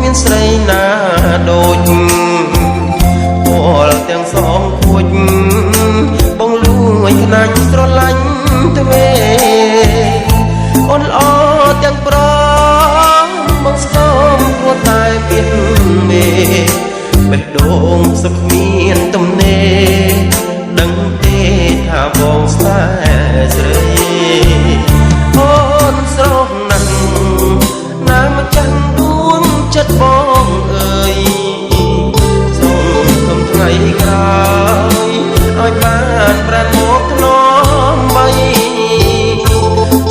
មានស្រីណាដូចពលទាំងសងគួចបងលួយខ្នាញ់ស្រឡាញ់ទ្វេអូនល្អទាំងប្រងបងស្គមគួរតែពីមេបេះដូងសុខមានទំនេរដឹងទេថាបងស្នេហ៍ស្រីអូនស្រស់ណាស់ណាម្ចាស់ដួងចិត្តបងអើយសូមខំថ្ងៃក្រោយឲ្យបានប្រាណមកថ្នមបី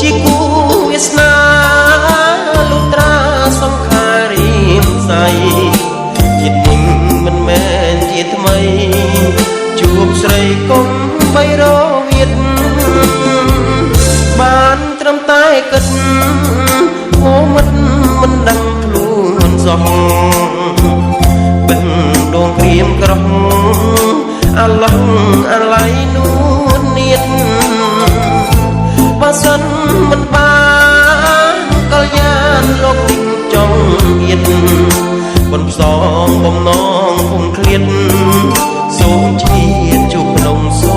ជាគូវាសនាលុត្រាសង្ខារីផ្សៃជាតិនេះមិនមែនជាថ្មីជួបស្រីកុំបីរវិតបានត្រឹមតែគិតអូមិនដឹងខ្លួនសោះបិទដងព្រាមក្រោះអាឡោះអាឡៃនួននៀតបើសិនមិនបានកល្យានលោកទិញចង់អៀតបំសងបំណងគុំឃ្លាតសូមឈានជួបក្នុងសូ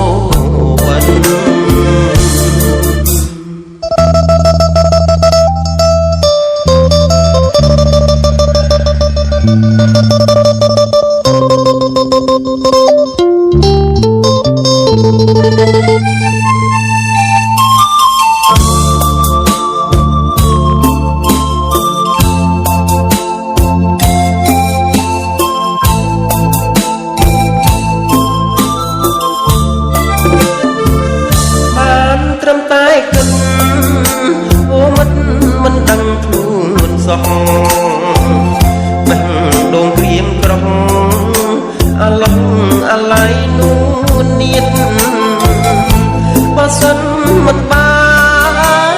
វិនមិនដឹងខ្លួនសោះបេះដូងព្រាមក្រោះអាឡោះអាឡៃនួននៀតបើសិនមិនបា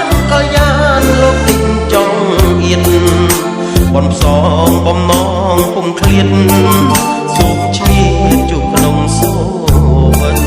នកល្យានលោកទិញចង់អៀតបំសងបំណងពុំឃ្លាតសូមឈានជួបក្នុងសូវិន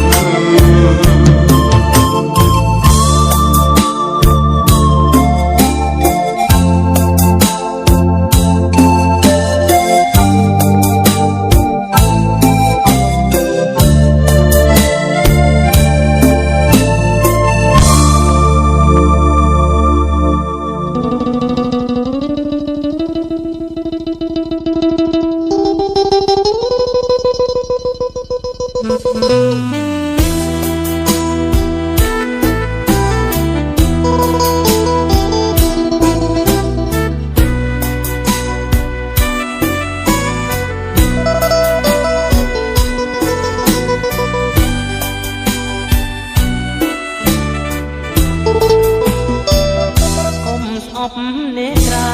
នេត្រា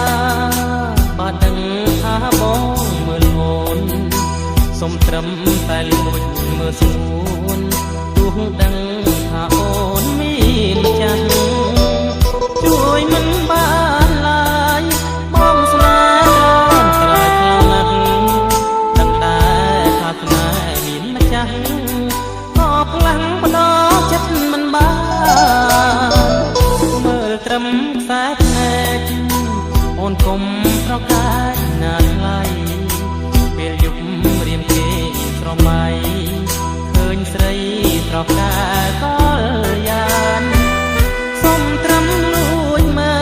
បើដឹងថាបងមើលអូនសុំត្រឹមតែលួចមើលស្ងួនទោះដឹងថាអូនមានម្ចាស់ជួយមិនបានឡើយបងស្នេហ៍ក្រៃខ្លាំងណាស់ដឹងដែរថាស្នេហ៍មានម្ចាស់ក៏ខ្លាំងបដចិត្តមិនបានមើលត្រឹមខ្សែអូនកុំប្រកាសណាស់ថ្លៃពេលយប់រៀមគេស្រមៃឃើញស្រីត្រកាកលយានសុំត្រឹមលួចមើ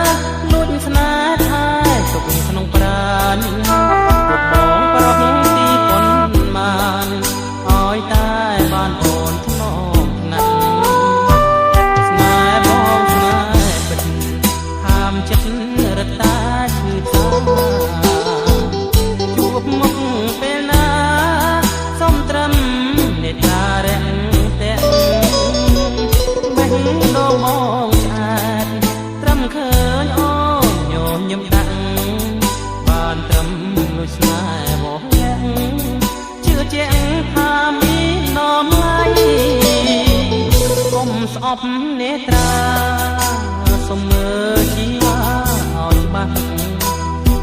លលួចស្នេហ៍ថែទុកក្នុងប្រាណពុកបងប្រុសទីប៉ុនបានឲ្យតែបានអូនថ្នមណាស់ស្នេហ៍បងស្នេហ៍ពិតហាមចិត្តរត់តាជួបមុខពេលណាសុំត្រឹមនេត្រារាំងតែបេះដូងបងឆ្អាតត្រឹមឃើញអូនញញឹមដាក់បានត្រឹមលួចស្នេហ៍បងយ៉ាងជឿជាក់ថាមាននំឡៃកុំស្អប់នេត្រាសុំមើលជីវ៉ាឲ្យច្បាស់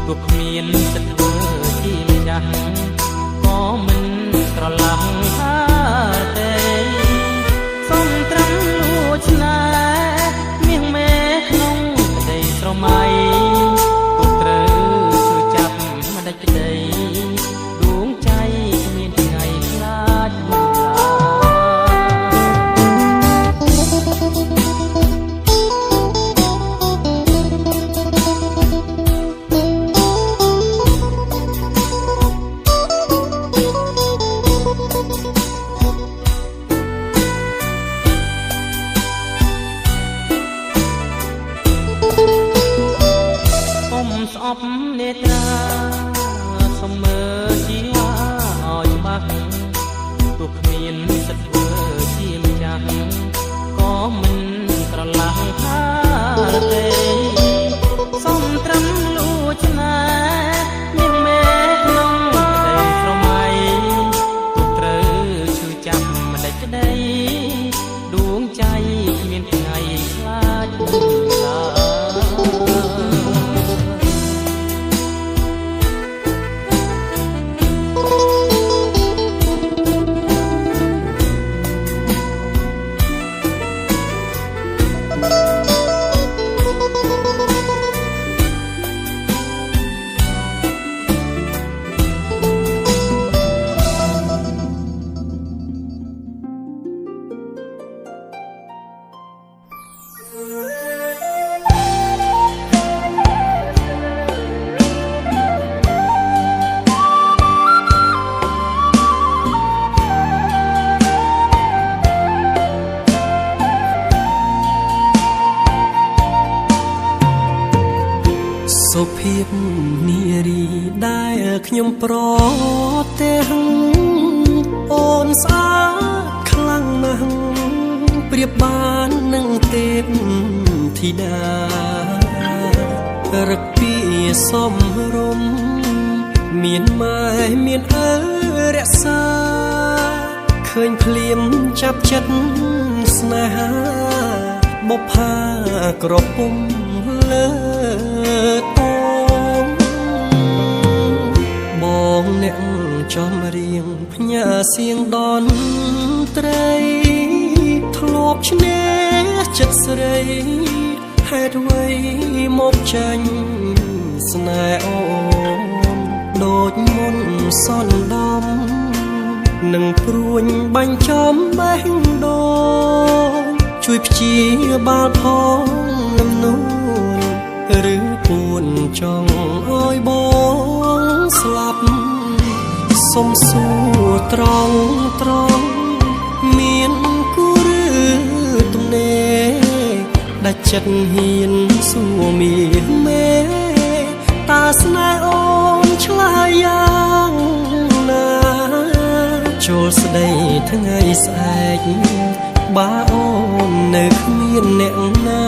ទោះគ្មានចិត្តធ្វើជាម្ចាស់ក៏មិនស្រឡំថាទេសុំត្រឹមលួចស្នេហ៍មាសមេក្នុងក្តីស្រមៃទោះត្រូវជួយចាប់មិនដាច់ អប់នេត្រាសំមើជីវ៉ាឲ្យច្បាស់ទោះគ្មានសិទ្ធិធ្វើជាម្ចាស់ក៏មិនក្រឡាស់ថាទេសំត្រឹមលួចណានាងមេក្នុងតែស្រមៃទោះត្រូវឈឺចាប់មិនដេចក្ដីដួងใจគ្មានថ្ងៃខ្លាចឡាសុភាពនារីដែលខ្ញុំប្រទេសអូនស្អាតខ្លាំងណាស់ប្រៀបបាននឹងទេពធីតារឹកពីសំរុំមានម៉ែមានឪរក្សាឃើញភ្លាមចាប់ចិត្តស្នេហាបុប្ផាក្រពុំលើតងបងអ្នកចំរៀងផ្ញើសៀងដនត្រីធ្លាប់ឈ្នះចិត្តស្រីហេតុអ្វីមកចាញ់ស្នេហ៍អូនដូចមុនសន្ដំនឹងព្រួញបាញ់ចំបេះដូងជួយព្យាបាលផងលំនួនឬពួនចង់ឲ្យបងស្លាប់សុំសួរត្រង់មានគូឬទំនេរដាច់ចិត្តហ៊ានសួរមានមេតាស្នេហ៍អូនឆ្លើយយ៉ាងណាចូលស្ដីថ្ងៃស្អែកបើអូននៅគ្មានអ្នកណា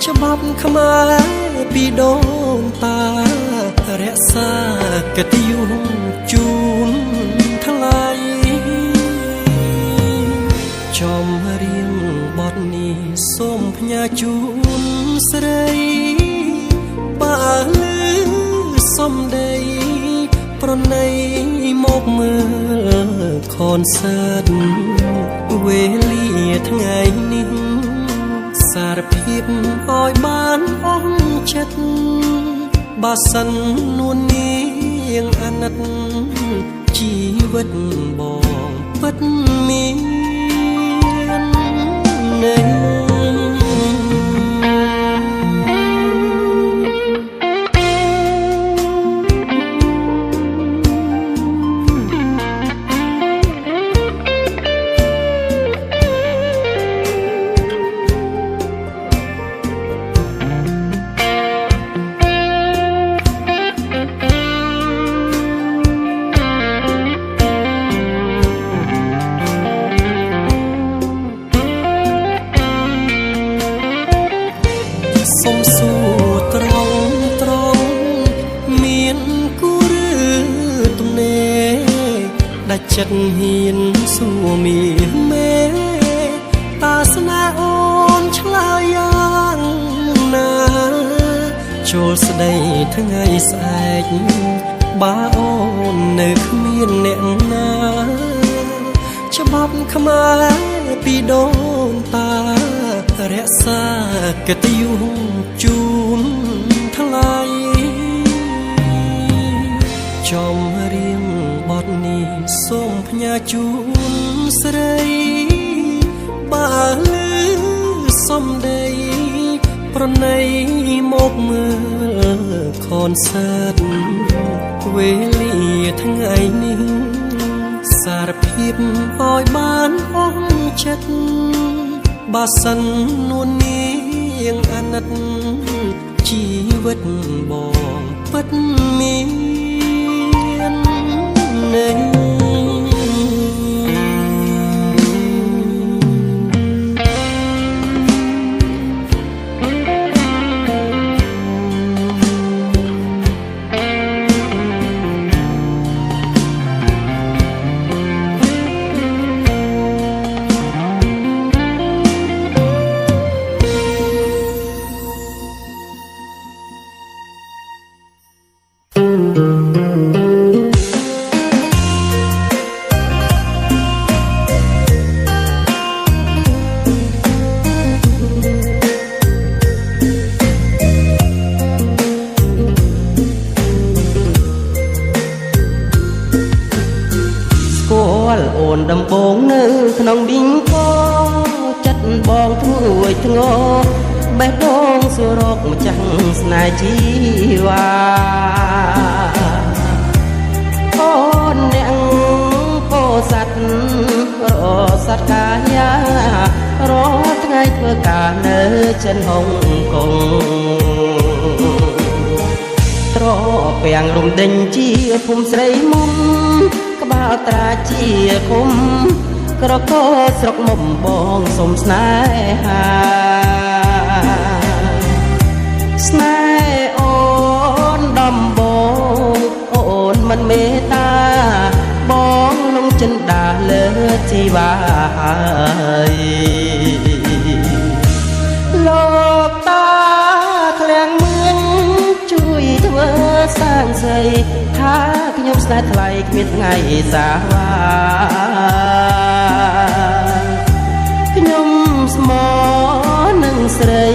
ច្បាប់ខ្មែរពីដូនតារក្សាកិត្តិយសជូនថ្លៃចំរៀងបទនេះសូមផ្ញើជូនស្រីបើលឺសំដីប្រណីមកមើលខនសើតវេលាថ្ងៃនេះសារភាពឲ្យបានអស់ចិត្តបើសិននួននាងអាណិតជីវិតបងពិតមាននៅសុំសួរត្រង់មានគូឬទំនេរដាច់ចិត្តហ៊ានសួរមានមេតាស្នេហ៍អូនឆ្លើយយ៉ាងណាចូលស្ដីថ្ងៃស្អែកបើអូននៅគ្មានអ្នកណាច្បាប់ខ្មែរពីដូនតារក្សាកិត្តិយសជូនថ្លៃចំរៀងបទនេះសូមផ្ញើជូនស្រីបើលឺសំដីប្រណីមកមើលខនសើតវេលាថ្ងៃនេះសារភាពឲ្យបានអស់ចិត្តបើសិននួននាងអាណិតជីវិ វិតបងពិតមានន័យអូនដំបងនៅក្នុងឌីងកចិត្តបងធួយធ្ងរបេះដូងសរកម្ចាស់ស្នេហ៍ជីវ៉ាអូនអ្នកពោស័តរស័តកាយារាល់ថ្ងៃធ្វើការនៅចិនហុងកុងត្រពាំងរំដេញជាភូមិស្រីមុំក្បាលត្រាជាគុំក្រកោស្រុកមុំបងសុំស្នេហាស្នេហ៍អូនដំបងអូនមិនមេត្តាបងលងចិនដាលើជីវ៉ាហើយលោកតាឃ្លាំងមឿនជួយធ្វើសាងសីថាខ្ញុំស្នេហ៍ថ្លៃគ្មានថ្ងៃសាវ៉ាខ្ញុំស្មោនឹងស្រី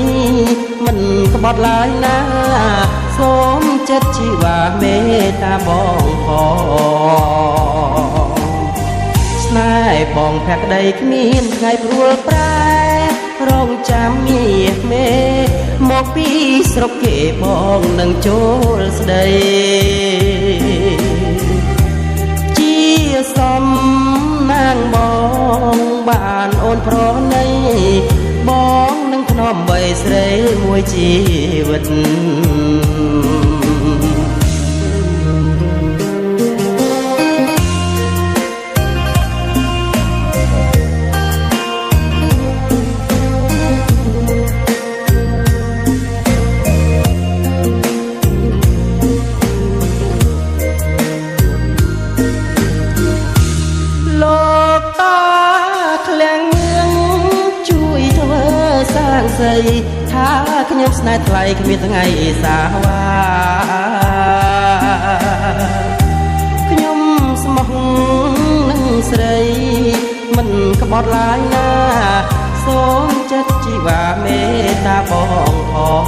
មិនក្បត់ឡើយណាសូមចិត្តជីវ៉ាមេត្តាបងផងស្នេហ៍បងភក្តីគ្មានថ្ងៃព្រួលប្រែរងចាំមាសមេមកពីស្រុកគេបងនឹងចូលស្ដីជាសំណាងបងបានអូនប្រណីបងនឹងធ្នមបីស្រីមួយជីវិតថាខ្ញុំស្នេហ៍ថ្លៃគ្មានថ្ងៃសាវ៉ាខ្ញុំស្មោះនឹងស្រីមិនក្បត់ឡើយណាសូមចិត្តជីវ៉ាមេត្តាបងផង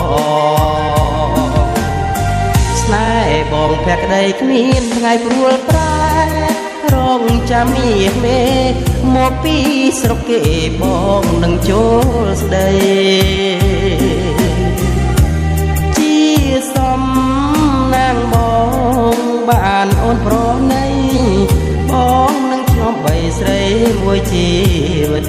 ស្នេហ៍បងភក្តីគ្មានថ្ងៃព្រួលប្រែរងចាំមាសមេមកពីស្រុកគេបងនឹងចូលស្ដីជាសំណាងបងបានអូនប្រណីបងនឹងឆ្លងបីស្រីមួយជីវិត